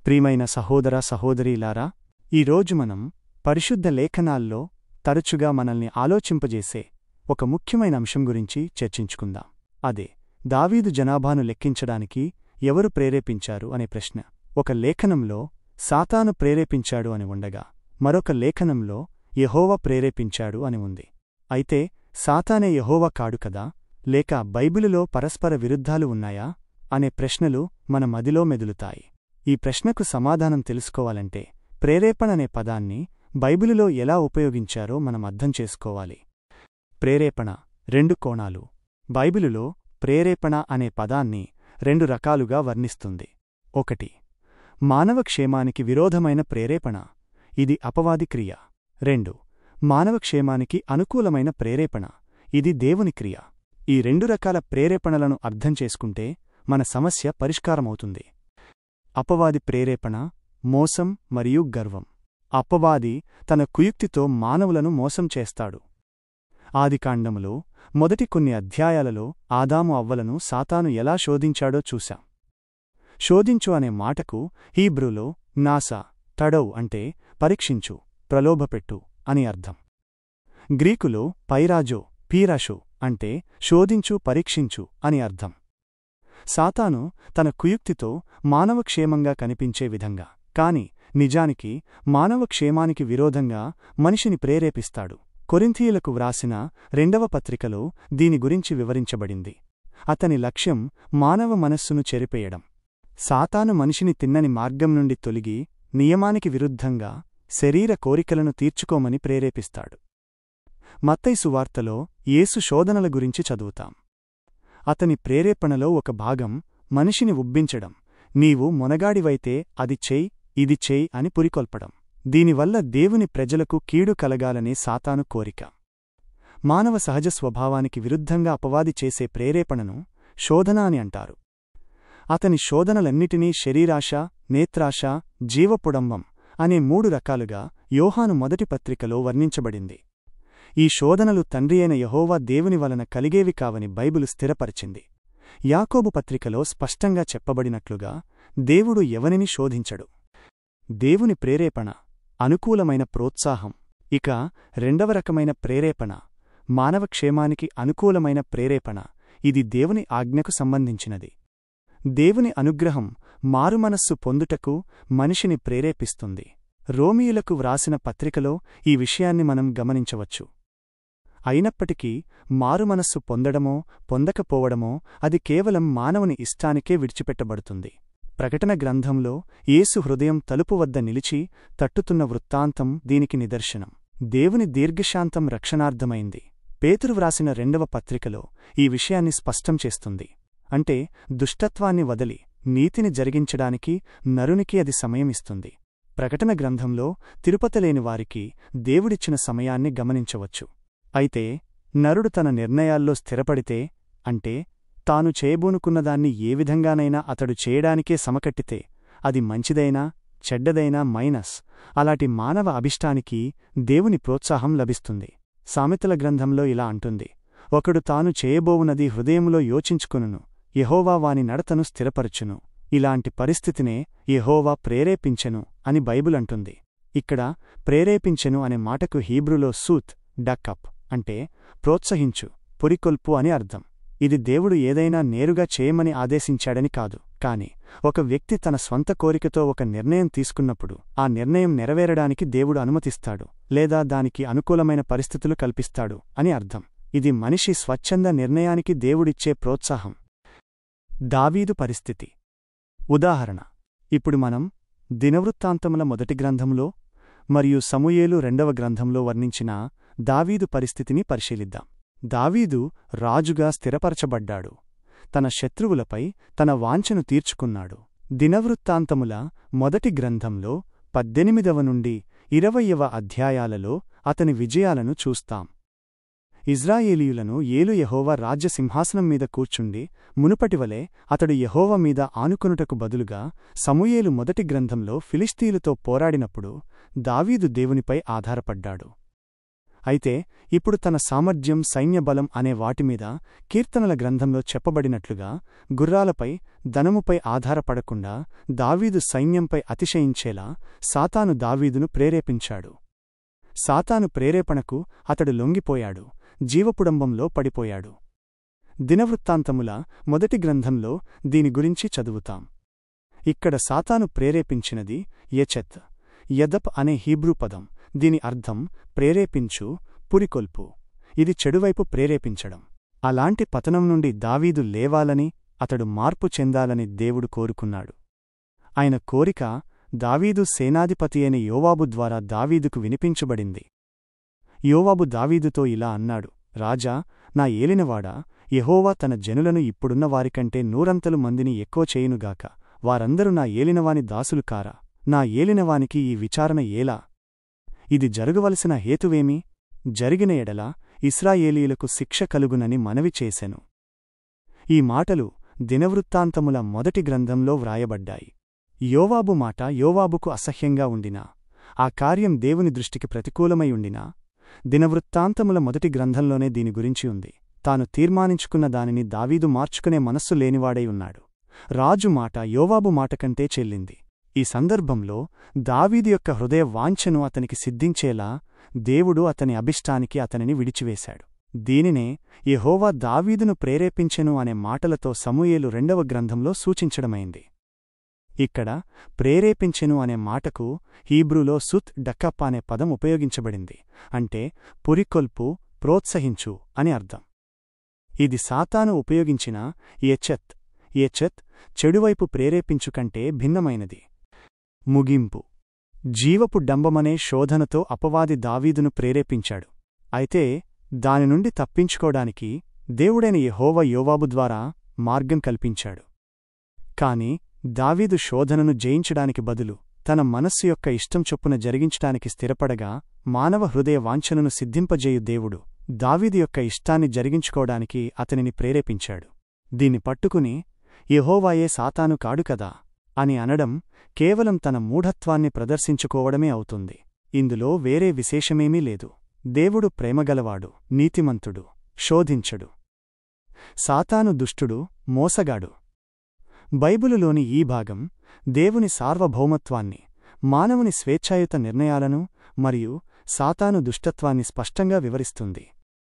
ప్రియమైన సహోదర సహోదరీలారా, ఈరోజు మనం పరిశుద్ధ లేఖనాల్లో తరచుగా మనల్ని ఆలోచింపజేసే ఒక ముఖ్యమైన అంశం గురించి చర్చించుకుందాం. అదే దావీదు జనాభాను లెక్కించడానికి ఎవరు ప్రేరేపించారు అనే ప్రశ్న. ఒక లేఖనంలో సాతాను ప్రేరేపించాడు అని ఉండగా, మరొక లేఖనంలో యెహోవా ప్రేరేపించాడు అని ఉంది. అయితే సాతానే యెహోవా కాడు కదా, లేక బైబిలులో పరస్పర విరుద్ధాలు ఉన్నాయా అనే ప్రశ్నలు మన మదిలో మెదులుతాయి. ఈ ప్రశ్నకు సమాధానం తెలుసుకోవాలంటే ప్రేరేపణ అనే పదాన్ని బైబిలులో ఎలా ఉపయోగించారో మనం అర్థం చేసుకోవాలి. ప్రేరేపణ రెండు కోణాలు. బైబిలులో ప్రేరేపణ అనే పదాన్ని రెండు రకాలుగా వర్ణిస్తుంది. ఒకటి, మానవ క్షేమానికి విరోధమైన ప్రేరేపణ, ఇది అపవాది క్రియ. రెండు, మానవ క్షేమానికి అనుకూలమైన ప్రేరేపణ, ఇది దేవుని క్రియ. ఈ రెండు రకాల ప్రేరేపణలను అర్థం చేసుకుంటే మన సమస్య పరిష్కారమవుతుంది. అపవాది ప్రేరేపణ, మోసం మరియు గర్వం. అపవాది తన కుయుక్తితో మానవులను మోసం చేస్తాడు. ఆదికాండములో మొదటి కొన్ని అధ్యాయాలలో ఆదాము అవ్వలను సాతాను ఎలా శోధించాడో చూశాం. శోధించు అనే మాటకు హీబ్రూలో నాసా తడౌ అంటే పరీక్షించు, ప్రలోభపెట్టు అని అర్థం. గ్రీకులో పైరాజో పీరాషో అంటే శోధించు, పరీక్షించు అని అర్థం. సాతాను తన కుయుక్తితో మానవ క్షేమంగా కనిపించే విధంగా, కాని నిజానికి మానవ క్షేమానికి విరోధంగా మనిషిని ప్రేరేపిస్తాడు. కొరింథీయులకు వ్రాసిన 2వ పత్రికలో దీని గురించి వివరించబడింది. అతని లక్ష్యం మానవ మనస్సును చెరిపేయడం. సాతాను మనిషిని తిన్నని మార్గం నుండి తొలగి నియమానికి విరుద్ధంగా శరీర కోరికలను తీర్చుకోమని ప్రేరేపిస్తాడు. మత్తయి సువార్తలో యేసు శోధనల గురించి చదువుతాం. అతని ప్రేరేపణలో ఒక భాగం మనిషిని ఉబ్బించడం, నీవు మొనగాడివైతే అది చెయ్, ఇది చెయ్ అని పురికొల్పడం. దీనివల్ల దేవుని ప్రజలకు కీడు కలగాలనే సాతాను కోరిక. మానవ సహజ స్వభావానికి విరుద్ధంగా అపవాది చేసే ప్రేరేపణను శోధన అని అంటారు. అతని శోధనలన్నిటినీ శరీరాశ, నేత్రాశ, జీవపుడంబం అనే 3 రకాలుగా యోహాను మొదటి పత్రికలో వర్ణించబడింది. ఈ శోధనలు తండ్రియైన యెహోవా దేవుని వలన కలిగేవి కావని బైబిలు స్థిరపరిచింది. యాకోబు పత్రికలో స్పష్టంగా చెప్పబడినట్లుగా దేవుడు ఎవనిని శోధించడు. దేవుని ప్రేరేపణ, అనుకూలమైన ప్రోత్సాహం. ఇక రెండవ రకమైన ప్రేరేపణ, మానవ క్షేమానికి అనుకూలమైన ప్రేరేపణ, ఇది దేవుని ఆజ్ఞకు సంబంధించినది. దేవుని అనుగ్రహం మారుమనస్సు పొందుటకు మనిషిని ప్రేరేపిస్తుంది. రోమీయులకు వ్రాసిన పత్రికలో ఈ విషయాన్ని మనం గమనించవచ్చు. అయినప్పటికీ మారుమనస్సు పొందడమో పొందకపోవడమో అది కేవలం మానవుని ఇష్టానికే విడిచిపెట్టబడుతుంది. ప్రకటన గ్రంథంలో యేసు హృదయం తలుపు వద్ద నిలిచి తట్టుతున్న వృత్తాంతం దీనికి నిదర్శనం. దేవుని దీర్ఘశాంతం రక్షణార్థమైంది. పేతురు వ్రాసిన 2వ పత్రికలో ఈ విషయాన్ని స్పష్టం చేస్తుంది. అంటే దుష్టత్వాన్ని వదలి నీతిని జరిగించడానికి నరునికి అది సమయమిస్తుంది. ప్రకటన గ్రంథంలో తిరుపతిలేని వారికి దేవుడిచ్చిన సమయాన్ని గమనించవచ్చు. అయితే నరుడు తన నిర్ణయాల్లో స్థిరపడితే, అంటే తాను చేయబూనుకున్నదాన్ని ఏ విధంగానైనా అతడు చేయడానికే సమకట్టితే, అది మంచిదైనా చెడ్డదైనా మైనస్ అలాంటి మానవ అభిష్టానికి దేవుని ప్రోత్సాహం లభిస్తుంది. సామెతల గ్రంథంలో ఇలా అంటుంది, ఒకడు తాను చేయబోవునది హృదయములో యోచించుకొనును, యెహోవా వాని నడతను స్థిరపరచును. ఇలాంటి పరిస్థితినే యెహోవా ప్రేరేపించెను అని బైబిల్ అంటుంది. ఇక్కడ ప్రేరేపించెను అనే మాటకు హీబ్రూలో సూత్ డకప్ అంటే ప్రోత్సహించు, పురికొల్పు అని అర్థం. ఇది దేవుడు ఏదైనా నేరుగా చేయమని ఆదేశించాడని కాదు, కాని ఒక వ్యక్తి తన స్వంత కోరికతో ఒక నిర్ణయం తీసుకున్నప్పుడు ఆ నిర్ణయం నెరవేరడానికి దేవుడు అనుమతిస్తాడు, లేదా దానికి అనుకూలమైన పరిస్థితులు కల్పిస్తాడు అని అర్థం. ఇది మనిషి స్వచ్ఛంద నిర్ణయానికి దేవుడిచ్చే ప్రోత్సాహం. దావీదు పరిస్థితి. ఉదాహరణ, ఇప్పుడు మనం దినవృత్తాంతముల మొదటి గ్రంథంలో మరియు సమూయేలు 2వ గ్రంథంలో వర్ణించిన దావీదు పరిస్థితిని పరిశీలిద్దాం. దావీదు రాజుగా స్థిరపరచబడ్డాడు. తన శత్రువులపై తన వాంఛను తీర్చుకున్నాడు. దినవృత్తాంతముల మొదటి గ్రంథంలో 18వ నుండి 20వ అధ్యాయాలలో అతని విజయాలను చూస్తాం. ఇజ్రాయేలీయులను ఏలు యెహోవా రాజ్యసింహాసనం మీద కూర్చుండి మునుపటివలే అతడు యెహోవా మీద ఆనుకొనుటకు బదులుగా సమూయేలు మొదటి గ్రంథంలో ఫిలిష్తీయులతో పోరాడినప్పుడు దావీదు దేవునిపై ఆధారపడ్డాడు. అయితే ఇప్పుడు తన సామర్థ్యం సైన్యబలం అనే వాటిమీద కీర్తనల గ్రంథంలో చెప్పబడినట్లుగా గుర్రాలపై ధనముపై ఆధారపడకుండా దావీదు సైన్యంపై అతిశయించేలా సాతాను దావీదును ప్రేరేపించాడు. సాతాను ప్రేరేపణకు అతడు లొంగిపోయాడు, జీవపుడంబంలో పడిపోయాడు. దినవృత్తాంతముల మొదటి గ్రంథంలో దీని గురించి చదువుతాం. ఇక్కడ సాతాను ప్రేరేపించినది యెచెత్ యదప్ అనే హీబ్రూ పదం. దీని అర్థం ప్రేరేపించు, పురికొల్పు. ఇది చెడువైపు ప్రేరేపించడం. అలాంటి పతనం నుండి దావీదు లేవాలని, అతడు మార్పు చెందాలని దేవుడు కోరుకున్నాడు. ఆయన కోరిక దావీదు సేనాధిపతి అయిన యోవాబు ద్వారా దావీదుకు వినిపించబడింది. యోవాబు దావీదుతో ఇలా అన్నాడు: రాజా, నా ఏలినవాడా, యెహోవా తన జనులను ఇప్పుడున్న వారికంటే నూరంతలు మందిని ఎక్కువ చేయునుగాక. వారందరూ నా ఏలినవాని దాసులు కారా? నా ఏలినవానికి ఈ విచారణ ఏలా? ఇది జరగవలసిన హేతువేమి? జరిగిన ఎడల ఇశ్రాయేలీయులకు శిక్ష కలుగునని మనవి చేసెను. ఈ మాటలు దినవృత్తాంతముల మొదటి గ్రంథంలో వ్రాయబడ్డాయి. యోవాబు మాట యోవాబుకు అసహ్యంగా ఉండినా, ఆ కార్యం దేవుని దృష్టికి ప్రతికూలమై ఉండినా, దినవృత్తాంతముల మొదటి గ్రంథంలోనే దీని గురించి ఉంది. తాను తీర్మానించుకున్న దానిని దావీదు మార్చుకునే మనస్సు లేనివాడై ఉన్నాడు. రాజు మాట యోవాబు మాటకంటే చెల్లింది. ఈ సందర్భంలో దావీదు యొక్క హృదయ వాంఛను అతనికి సిద్ధించేలా దేవుడు అతని అభిష్టానికి అతనిని విడిచివేశాడు. దీనినే యెహోవా దావీదును ప్రేరేపించెను అనే మాటలతో సమూయేలు 2వ గ్రంథంలో సూచించడమైంది. ఇక్కడ ప్రేరేపించెను అనే మాటకు హీబ్రూలో సుత్ డక్కప్ అనే పదం ఉపయోగించబడింది. అంటే పురికొల్పు, ప్రోత్సహించు అని అర్థం. ఇది సాతాను ఉపయోగించిన యెచెత్ చెడువైపు ప్రేరేపించుకంటే భిన్నమైనది. ముగింపు: జీవపు డంబమనే శోధనతో అపవాది దావీదును ప్రేరేపించాడు. అయితే దానినుండి తప్పించుకోడానికి దేవుడైన యెహోవా యోవాబు ద్వారా మార్గం కల్పించాడు. కాని దావీదు శోధనను జయించడానికి బదులు తన మనస్సు యొక్క ఇష్టం చొప్పున జరిగించటానికి స్థిరపడగా, మానవ హృదయ వాంఛనను సిద్ధింపజేయు దేవుడు దావీదు యొక్క ఇష్టాన్ని జరిగించుకోవడానికి అతనిని ప్రేరేపించాడు. దీన్ని పట్టుకుని యెహోవాయే సాతాను కాడు కదా అని అనడం కేవలం తన మూఢత్వాన్ని ప్రదర్శించుకోవడమే అవుతుంది. ఇందులో వేరే విశేషమేమీ లేదు. దేవుడు ప్రేమగలవాడు, నీతిమంతుడు, శోధించడు. సాతాను దుష్టుడు, మోసగాడు. బైబిలులోని ఈ భాగం దేవుని సార్వభౌమత్వాన్ని, మానవుని స్వేచ్ఛాయుత నిర్ణయాలను మరియు సాతాను దుష్టత్వాన్ని స్పష్టంగా వివరిస్తుంది.